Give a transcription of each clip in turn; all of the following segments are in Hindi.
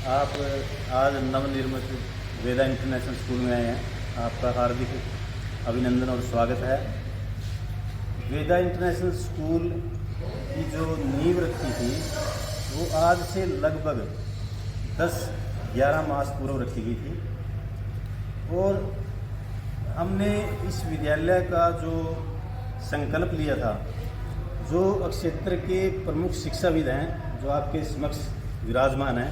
आप आज नवनिर्मित वेदा इंटरनेशनल स्कूल में आए हैं। आपका हार्दिक अभिनंदन और स्वागत है। वेदा इंटरनेशनल स्कूल की जो नींव रखी थी वो आज से लगभग 10-11 मास पूर्व रखी गई थी और हमने इस विद्यालय का जो संकल्प लिया था, जो क्षेत्र के प्रमुख शिक्षाविद हैं जो आपके समक्ष विराजमान हैं,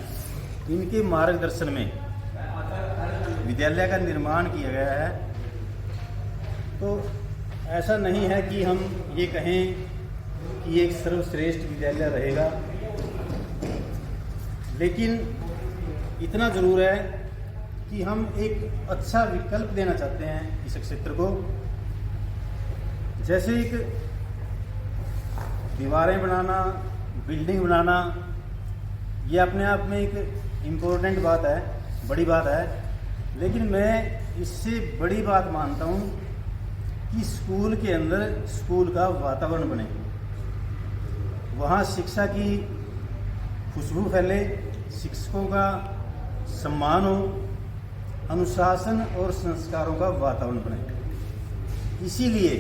इनके मार्गदर्शन में विद्यालय का निर्माण किया गया है। तो ऐसा नहीं है कि हम ये कहें कि ये एक सर्वश्रेष्ठ विद्यालय रहेगा, लेकिन इतना ज़रूर है कि हम एक अच्छा विकल्प देना चाहते हैं इस क्षेत्र को। जैसे एक दीवारें बनाना, बिल्डिंग बनाना, ये अपने आप में एक इम्पोर्टेंट बात है, बड़ी बात है, लेकिन मैं इससे बड़ी बात मानता हूँ कि स्कूल के अंदर स्कूल का वातावरण बने, वहाँ शिक्षा की खुशबू फैले, शिक्षकों का सम्मान हो, अनुशासन और संस्कारों का वातावरण बने। इसीलिए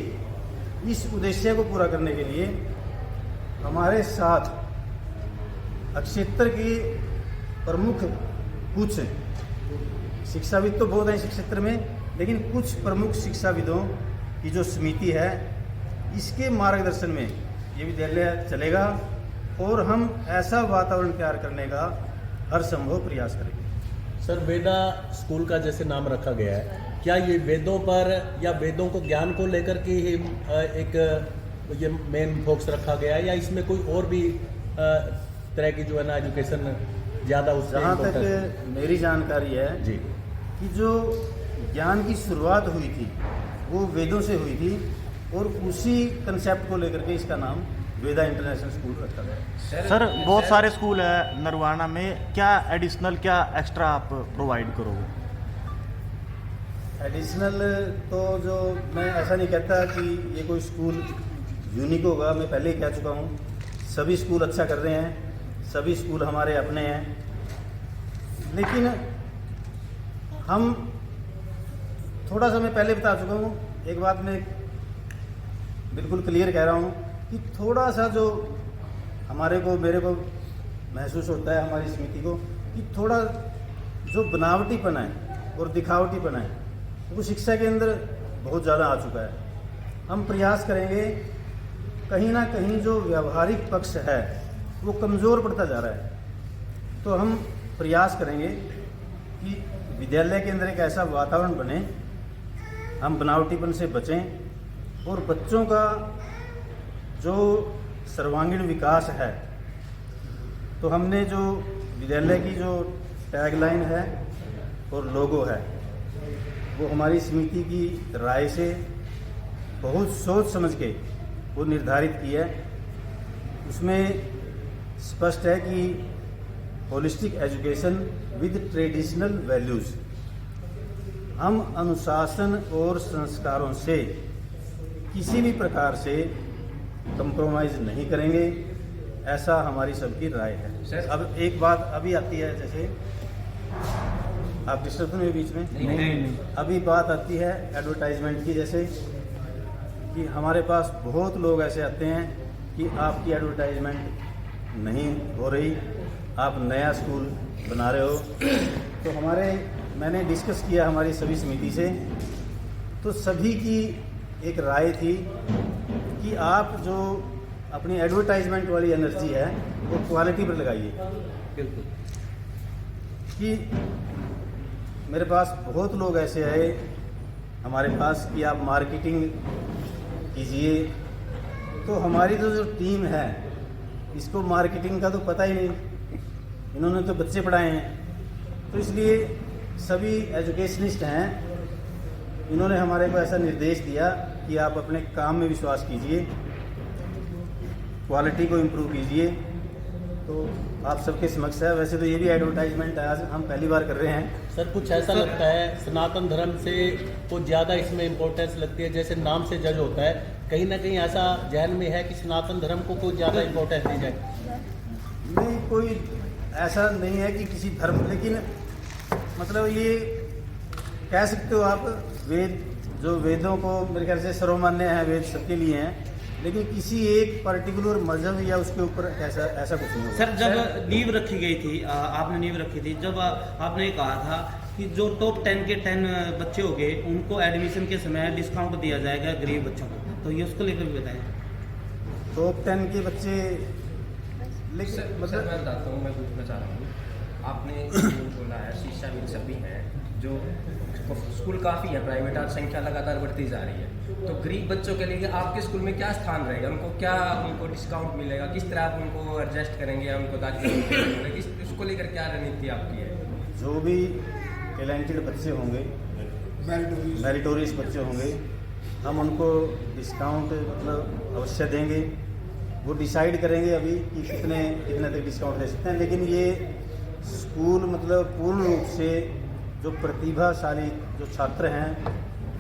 इस उद्देश्य को पूरा करने के लिए हमारे साथ क्षेत्र के प्रमुख कुछ शिक्षाविद तो बहुत हैं इस क्षेत्र में, लेकिन कुछ प्रमुख शिक्षाविदों की जो समिति है, इसके मार्गदर्शन में ये विद्यालय चलेगा और हम ऐसा वातावरण तैयार करने का हर संभव प्रयास करेंगे। सर, वेदा स्कूल का जैसे नाम रखा गया है, क्या ये वेदों पर या वेदों को ज्ञान को लेकर के ही एक ये मेन फोकस रखा गया है, या इसमें कोई और भी तरह की जो है ना एजुकेशन ज़्यादा उस जहाँ तक मेरी जानकारी है जी, कि जो ज्ञान की शुरुआत हुई थी वो वेदों से हुई थी और उसी कंसेप्ट को लेकर के इसका नाम वेदा इंटरनेशनल स्कूल रखा गया। सर, बहुत सारे स्कूल है नरवाना में, क्या एडिशनल क्या एक्स्ट्रा आप प्रोवाइड करोगे? एडिशनल तो जो मैं ऐसा नहीं कहता कि ये कोई स्कूल यूनिक होगा, मैं पहले ही कह चुका हूँ, सभी स्कूल अच्छा कर रहे हैं, सभी स्कूल हमारे अपने हैं, लेकिन हम थोड़ा सा मैं पहले बता चुका हूँ, एक बात मैं बिल्कुल क्लियर कह रहा हूँ कि थोड़ा सा जो हमारे को मेरे को महसूस होता है हमारी समिति को कि थोड़ा जो बनावटीपन है और दिखावटीपन है वो शिक्षा के अंदर बहुत ज़्यादा आ चुका है। हम प्रयास करेंगे, कहीं ना कहीं जो व्यावहारिक पक्ष है वो कमज़ोर पड़ता जा रहा है, तो हम प्रयास करेंगे कि विद्यालय के अंदर एक ऐसा वातावरण बने, हम बनावटीपन से बचें और बच्चों का जो सर्वांगीण विकास है, तो हमने जो विद्यालय की जो टैगलाइन है और लोगो है वो हमारी समिति की राय से बहुत सोच समझ के वो निर्धारित की है। उसमें स्पष्ट है कि holistic education with traditional values. हम अनुशासन और संस्कारों से किसी भी प्रकार से कंप्रोमाइज़ नहीं करेंगे, ऐसा हमारी सबकी राय है। अब एक बात अभी आती है, जैसे आप डिस्टर्ब में बीच में नहीं। अभी बात आती है एडवर्टाइजमेंट की, जैसे कि हमारे पास बहुत लोग ऐसे आते हैं कि आपकी एडवर्टाइजमेंट नहीं हो रही, आप नया स्कूल बना रहे हो। तो मैंने डिस्कस किया हमारी सभी समिति से, तो सभी की एक राय थी कि आप जो अपनी एडवर्टाइजमेंट वाली एनर्जी है वो क्वालिटी पर लगाइए। बिल्कुल। कि मेरे पास बहुत लोग ऐसे आए हमारे पास कि आप मार्केटिंग कीजिए, तो हमारी जो टीम है इसको मार्केटिंग का तो पता ही नहीं, इन्होंने तो बच्चे पढ़ाए हैं, तो इसलिए सभी एजुकेशनिस्ट हैं, इन्होंने हमारे को ऐसा निर्देश दिया कि आप अपने काम में विश्वास कीजिए, क्वालिटी को इम्प्रूव कीजिए। तो आप सबके समक्ष है। वैसे तो ये भी एडवर्टाइजमेंट आज हम पहली बार कर रहे हैं। सर, कुछ ऐसा लगता है सनातन धर्म से कुछ ज़्यादा इसमें इम्पोर्टेंस लगती है, जैसे नाम से जज होता है, कहीं ना कहीं ऐसा जहन में है कि सनातन धर्म को कुछ ज़्यादा इम्पोर्टेंस दी जाए? नहीं, कोई ऐसा नहीं है कि किसी धर्म, लेकिन मतलब ये कह सकते हो आप, वेद जो वेदों को मेरे ख्याल से सर्वमान्य है, वेद सबके लिए हैं, लेकिन किसी एक पर्टिकुलर मजहब या उसके ऊपर ऐसा कुछ नहीं होगा। सर जब नींव रखी गई थी, आपने नींव रखी थी, जब आपने कहा था कि जो टॉप 10 के 10 बच्चे हो गए उनको एडमिशन के समय डिस्काउंट दिया जाएगा गरीब बच्चों को, तो ये उसको लेकर भी बताएं। टॉप 10 के बच्चे, लेकिन सर मतलब मैं बताता हूँ, मैं पूछना चाह रहा हूँ, आपने स्कूल खोला है, शीशा भी सभी हैं, जो स्कूल काफ़ी है, प्राइवेट आज संख्या लगातार बढ़ती जा रही है, तो गरीब बच्चों के लिए आपके स्कूल में क्या स्थान रहेगा, उनको क्या उनको डिस्काउंट मिलेगा, किस तरह आप उनको एडजस्ट करेंगे, उनको दाखिला किस उसको लेकर क्या रणनीति आपकी है? जो भी टैलेंटेड बच्चे होंगे, मेरिटोरियस बच्चे होंगे, हम उनको डिस्काउंट मतलब अवश्य देंगे। वो डिसाइड करेंगे अभी कि कितने तक डिस्काउंट दे सकते हैं, लेकिन ये स्कूल मतलब पूर्ण रूप से जो प्रतिभाशाली जो छात्र हैं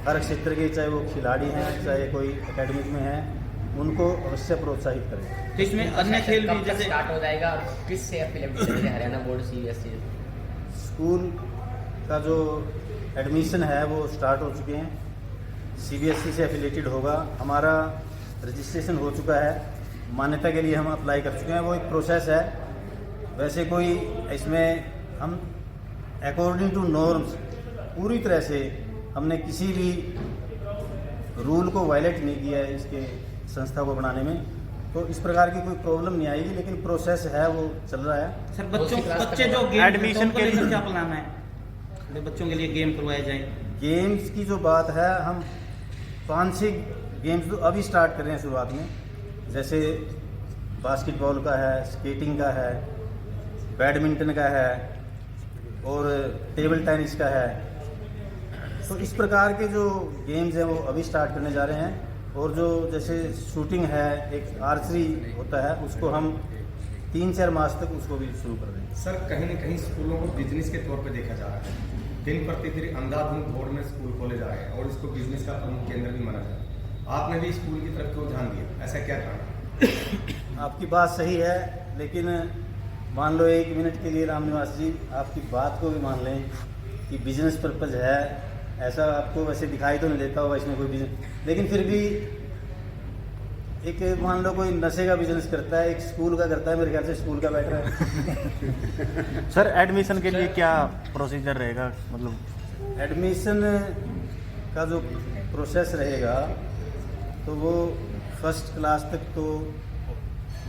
हर क्षेत्र के, चाहे वो खिलाड़ी हैं, चाहे कोई एकेडमिक में हैं, उनको अवश्य प्रोत्साहित करें। तो इसमें अन्य खेल भी जैसे स्टार्ट हो जाएगा, किससे एफिलिएटेड है हरियाणा बोर्ड सीबीएसई? स्कूल का जो एडमिशन है वो स्टार्ट हो चुके हैं, सीबीएसई से एफिलेटेड होगा। हमारा रजिस्ट्रेशन हो चुका है, मान्यता के लिए हम अप्लाई कर चुके हैं, वो एक प्रोसेस है। वैसे कोई इसमें हम अकॉर्डिंग टू नॉर्म्स पूरी तरह से हमने किसी भी रूल को वायलेट नहीं किया है इसके संस्था को बनाने में, तो इस प्रकार की कोई प्रॉब्लम नहीं आएगी, लेकिन प्रोसेस है वो चल रहा है। सर बच्चे जो गेम एडमिशन के लिए क्या प्लान है, जो बच्चों के लिए गेम करवाए जाए? गेम्स की जो बात है, हम 5-6 गेम्स तो अभी स्टार्ट कर रहे हैं शुरुआत में, जैसे बास्केटबॉल का है, स्केटिंग का है, बैडमिंटन का है और टेबल टेनिस का है। तो इस प्रकार के जो गेम्स हैं वो अभी स्टार्ट करने जा रहे हैं। और जो जैसे शूटिंग है, एक आर्चरी होता है, उसको हम 3-4 मास तक उसको भी शुरू कर देंगे। सर कहीं न कहीं स्कूलों को बिजनेस के तौर पे देखा जा रहा है, दिन प्रतिदिन अंधाधुंध भोर में स्कूल खोले जा रहे हैं और इसको बिजनेस का प्रमुख केंद्र भी माना जाता है। आपने भी स्कूल की तरफ क्यों ध्यान दिया, ऐसा क्या कारण? आपकी बात सही है, लेकिन मान लो 1 मिनट के लिए रामनिवास जी आपकी बात को भी मान लें कि बिजनेस पर्पज़ है, ऐसा आपको वैसे दिखाई तो नहीं देता होगा इसमें कोई बिजनेस, लेकिन फिर भी एक मान लो कोई नशे का बिजनेस करता है, एक स्कूल का करता है, मेरे ख्याल से स्कूल का बेटर है। सर एडमिशन के लिए क्या प्रोसीजर रहेगा, मतलब एडमिशन का जो प्रोसेस रहेगा तो वो फर्स्ट क्लास तक तो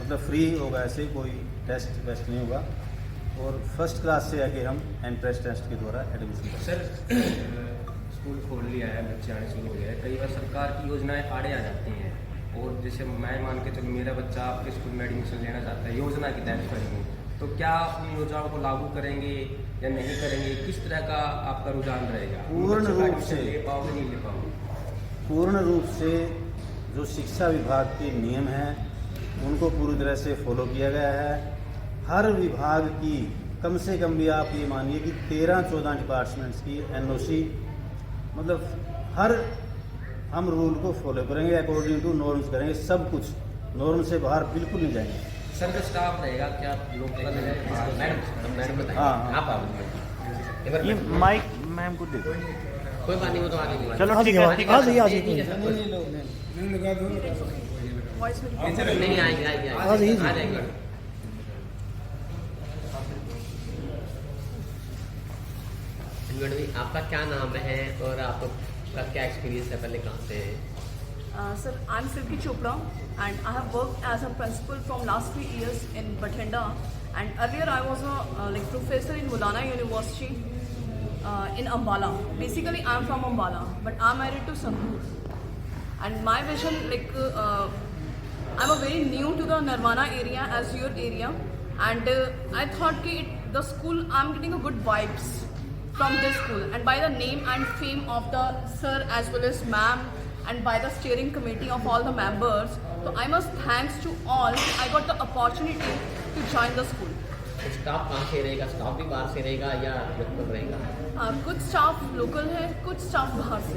मतलब फ्री होगा, ऐसे कोई टेस्ट वेस्ट नहीं होगा, और फर्स्ट क्लास से आके हम एंट्रेंस टेस्ट के द्वारा एडमिशन करेंगे। सर स्कूल खोल लिया है, बच्चे आने शुरू हो गए हैं, कई बार सरकार की योजनाएं आड़े आ जाती हैं, और जैसे मैं मान के चलो मेरा बच्चा आपके स्कूल में एडमिशन लेना चाहता है, योजना के तहत करेंगे, तो क्या उन योजनाओं को लागू करेंगे या नहीं करेंगे, किस तरह का आपका रुझान रहेगा? पूर्ण रूप से ले पाओगे नहीं ले पाओगे? पूर्ण रूप से जो शिक्षा विभाग के नियम हैं उनको पूरी तरह से फॉलो किया गया है। हर विभाग की कम से कम भी आप ये मानिए कि 13-14 डिपार्टमेंट्स की एनओसी, मतलब हर हम रूल को फॉलो करेंगे, अकॉर्डिंग टू नॉर्म्स करेंगे, सब कुछ नॉर्म से बाहर बिल्कुल नहीं जाएंगे। सर का स्टाफ रहेगा क्या लोग? मैडम बताइए, हाँ। आप आप ये माइक मैम को दे दो। कोई बात नहीं, वो तो आगे नहीं चलो ठीक है, ठीक है। नहीं आएंगे आ जाएंगे। मैडम जी आपका क्या नाम है और आपका क्या एक्सपीरियंस है, पहले कहाँ से है? Sir, I'm Silky Chopra and I have worked as a principal from last 3 years in Bathinda, and earlier I was a professor in Mulana University in Ambala. Basically I'm from Ambala but I'm married to Sangur, and my vision I'm a very new to the Nirvana area as your area, and I thought the school I'm getting a good vibes from this school, and by the name and fame of the sir as well as ma'am, and by the steering committee of all the members, so I must thanks to all I got the opportunity to join the school. Staff कहाँ से रहेगा, स्टाफ भी बाहर से रहेगा या लोकल रहेगा? कुछ स्टाफ लोकल है, कुछ स्टाफ बाहर से।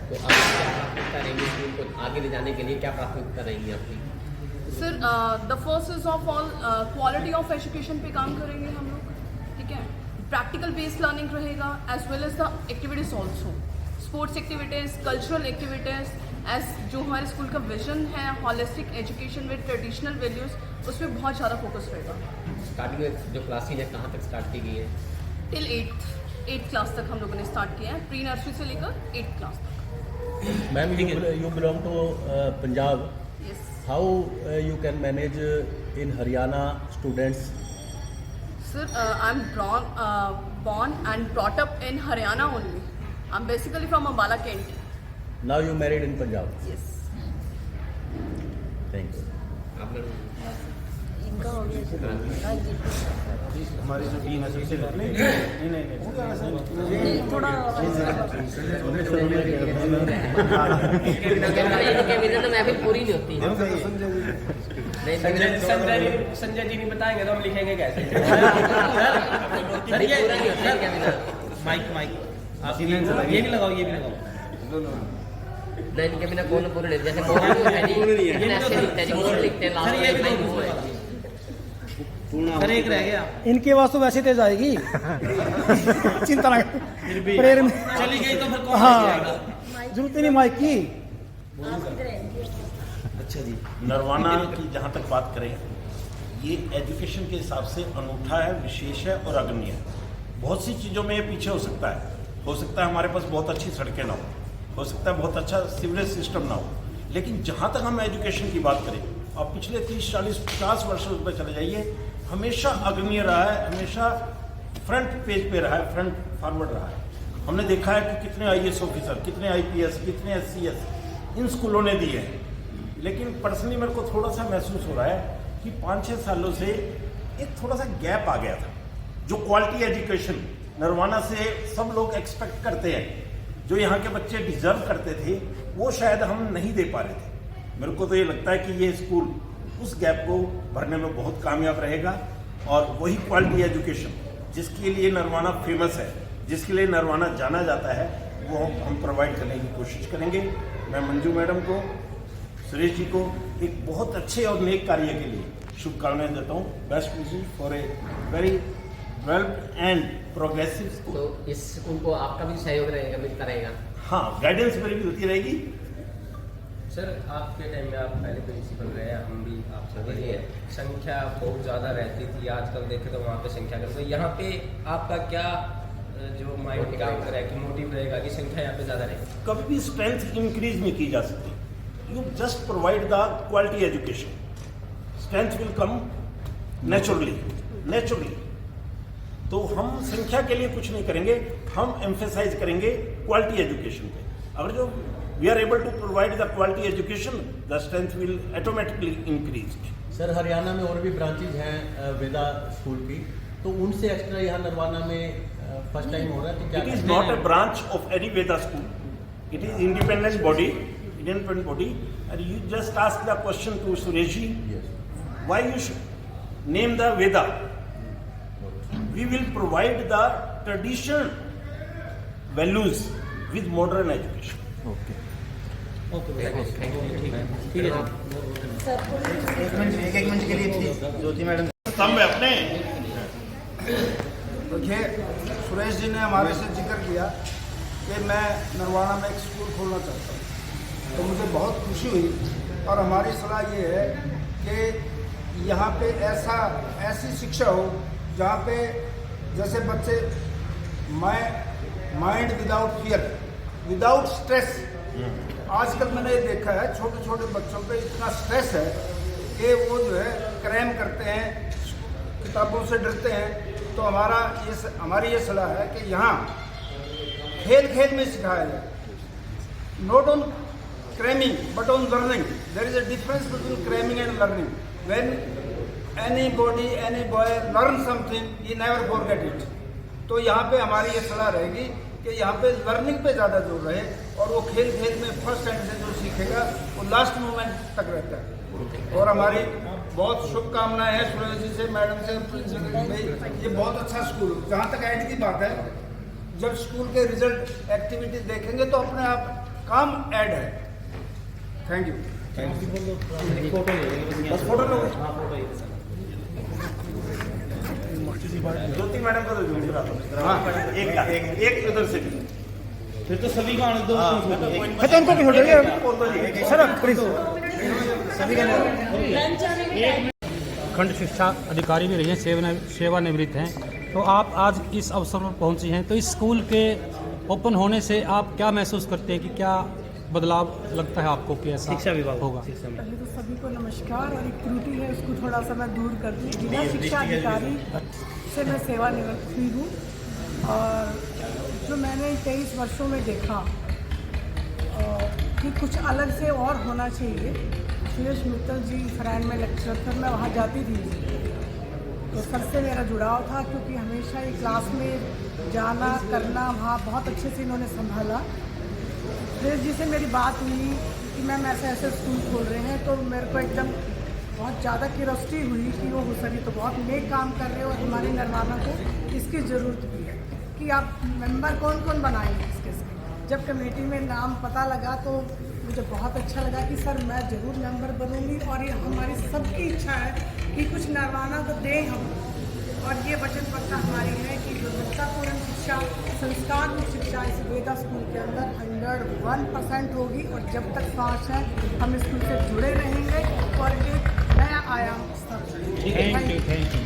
तो आप क्या प्राथमिकता रहेंगी स्कूल को आगे ले जाने के लिए, क्या प्राथमिकता रहेंगी आपकी? Sir the first is of all quality of education पे काम करेंगे हम लोग, ठीक है। प्रैक्टिकल बेस्ड लर्निंग रहेगा as well as the activities also, sports activities, cultural activities, as जो हमारे स्कूल का विजन है holistic education with traditional values, उस पर बहुत ज़्यादा फोकस रहेगा। स्टार्टिंग में जो क्लासेज है कहाँ तक स्टार्ट की गई है? टिल 8th क्लास तक हम लोगों ने स्टार्ट किया है, प्री नर्सरी से लेकर 8th क्लास तक। Ma'am, you belong to Punjab, yes how you can manage in Haryana students? Sir, I'm born and brought up in Haryana only. I'm basically from Ambala, Kent. Now you married in Punjab. Yes. Thanks. आप लोग हमारी जो टीम है सबसे नहीं कैबिनेट में महफिल पूरी नहीं होती। संजय जी नहीं बताएंगे तो हम लिखेंगे कैसे? सर ये पूरा नहीं होता है कैबिनेट। माइक आप ये भी लगाओ, ये भी लगाओ। नहीं, इनके बिना कौन पूरे नहीं, जैसे कौन है जी ऐसे लिखते हैं जी, कौन लिखते हैं सर ये भी दो सर, एक रह गया। इनके वास्तु वैसे तेज आएगी चिंता ना फिर भी प्रेयर में चली गई तो फिर कौन हाँ जाएगा? जरूरत ही नहीं माइक की। अच्छा जी, नरवाना की जहाँ तक बात करें, ये एजुकेशन के हिसाब से अनूठा है, विशेष है और अग्रणी है। बहुत सी चीज़ों में ये पीछे हो सकता है हमारे पास बहुत अच्छी सड़कें ना हो सकता है बहुत अच्छा सीवरेज सिस्टम ना हो, लेकिन जहाँ तक हम एजुकेशन की बात करें, अब पिछले 30, 40, 50 वर्षों में चले जाइए, हमेशा अग्रणी रहा है, हमेशा फ्रंट पेज पे रहा है, फ्रंट फॉरवर्ड रहा है। हमने देखा है कि कितने IAS ऑफिसर, कितने IPS, कितने SCS इन स्कूलों ने दिए हैं। लेकिन पर्सनली मेरे को थोड़ा सा महसूस हो रहा है कि 5-6 सालों से एक थोड़ा सा गैप आ गया था। जो क्वालिटी एजुकेशन नरवाना से सब लोग एक्सपेक्ट करते हैं, जो यहाँ के बच्चे डिजर्व करते थे, वो शायद हम नहीं दे पा रहे थे। मेरे को तो ये लगता है कि ये स्कूल उस गैप को भरने में बहुत कामयाब रहेगा और वही क्वालिटी एजुकेशन जिसके लिए नरवाना फेमस है, जिसके लिए नरवाना जाना जाता है, वो हम प्रोवाइड करने की कोशिश करेंगे। मैं मंजू मैडम को, सुरेश जी को एक बहुत अच्छे और नेक कार्य के लिए शुभकामनाएं देता हूँ। Best wishes for a very well and progressive school. तो इस स्कूल को आपका भी सहयोग रहेगा, मिलता रहेगा? हाँ, गाइडेंस मेरी भी होती रहेगी। सर आपके टाइम में आप पहले प्रिंसिपल रहे, हम भी आपसे बड़ी है, संख्या बहुत ज़्यादा रहती थी, आजकल देखें तो वहाँ पे संख्या कम। तो यहाँ पे आपका क्या जो माइंड काम कर रहा है कि मोटिव रहेगा कि संख्या यहाँ पे ज़्यादा रहेगी? कभी भी स्ट्रेंथ इंक्रीज नहीं की जा सकती। You just provide the quality education, strength will come naturally. तो हम संख्या के लिए कुछ नहीं करेंगे, हम एम्फेसाइज करेंगे क्वालिटी एजुकेशन पे। अगर जो we are able to provide the quality education, the strength will automatically increase. Sir, Haryana में और भी ब्रांचेज हैं वेदा स्कूल की, तो उनसे एक्स्ट्रा यहाँ नरवाना में फर्स्ट टाइम हो रहा है, तो क्या? It is not a branch of any Veda school, it is independent body, and you just ask the question to Suresh ji, Yes. why you should name the Veda. We will provide the traditional values with modern education. Okay ठीक है। एक मिनट के लिए थी ज्योति मैडम। स्तंभ है अपने। देखिए, सुरेश जी ने हमारे से जिक्र किया कि मैं नरवाना में एक स्कूल खोलना चाहता हूँ, तो मुझे बहुत खुशी हुई। और हमारी सलाह ये है कि यहाँ पे ऐसी शिक्षा हो जहाँ पे जैसे बच्चे mind without fear, without stress. आजकल मैंने ये देखा है छोटे छोटे बच्चों पे इतना स्ट्रेस है कि वो जो है क्रैम करते हैं, किताबों से डरते हैं। तो हमारी ये सलाह है कि यहाँ खेल खेल में सिखाया जाए, not on cramming but on learning. There is a difference between cramming and learning. When any boy learn something, he never forget it. तो यहाँ पे हमारी ये सलाह रहेगी कि यहाँ पे लर्निंग पे ज़्यादा जोर रहे और वो खेल खेल में फर्स्ट हैंड से जो सीखेगा वो लास्ट मोमेंट तक रहता है। और हमारी बहुत शुभकामनाएं हैं सुरेश जी से, मैडम से, प्रिंसिपल भाई। ये बहुत अच्छा स्कूल, जहाँ तक ऐड की बात है, जब स्कूल के रिजल्ट एक्टिविटी देखेंगे तो अपने आप काम ऐड है। Thank you. एक फोटो ले लेंगे बस फोटो लोगे? हाँ फोटो ही सर। ज्योति मैडम को तो जरूर करा दो। हाँ, एक उधर से भी। फिर तो सभी का दो उनको भी फोटो सर प्लीज सभी का खंड शिक्षा अधिकारी भी रही हैं, सेवानिवृत्त हैं। तो आप आज इस अवसर पर पहुंची हैं, तो इस स्कूल के ओपन होने से आप क्या महसूस करते हैं कि क्या बदलाव लगता है आपको कि ऐसा शिक्षा विभाग होगा? पहले तो सभी को नमस्कार, और एक त्रुटि है उसको थोड़ा सा मैं दूर कर दूँ। जिला शिक्षा अधिकारी से मैं सेवानिवृत्त हुई हूँ, और जो मैंने 23 वर्षों में देखा कि कुछ अलग से और होना चाहिए। सुरेश मित्तल जी फरैन में लेक्चर थे, मैं वहाँ जाती थी, तो सर से मेरा जुड़ाव था, क्योंकि हमेशा ये क्लास में जाना करना वहाँ बहुत अच्छे से इन्होंने संभाला। सुरेश जी से मेरी बात हुई कि मैम ऐसे ऐसे स्कूल खोल रहे हैं, तो मेरे को एकदम बहुत ज़्यादा क्यूरियोसिटी हुई कि वो हुसरी तो बहुत नेक काम कर रहे हो, और हमारे नरवाना को इसकी ज़रूरत भी है कि आप मेंबर कौन कौन बनाएंगे इसके साथ। जब कमेटी में नाम पता लगा तो मुझे बहुत अच्छा लगा कि सर मैं ज़रूर मेंबर बनूंगी, और ये हमारी सबकी इच्छा है कि कुछ नरवाना को दें हम, और ये वचनबद्धता हमारी है कि गुणवत्तापूर्ण शिक्षा, संस्कारपूर्ण शिक्षा इस वेदा स्कूल के अंदर 101% होगी, और जब तक सांस है हम स्कूल से जुड़े रहेंगे और एक नया आयाम स्थापित करेंगे। Thank you.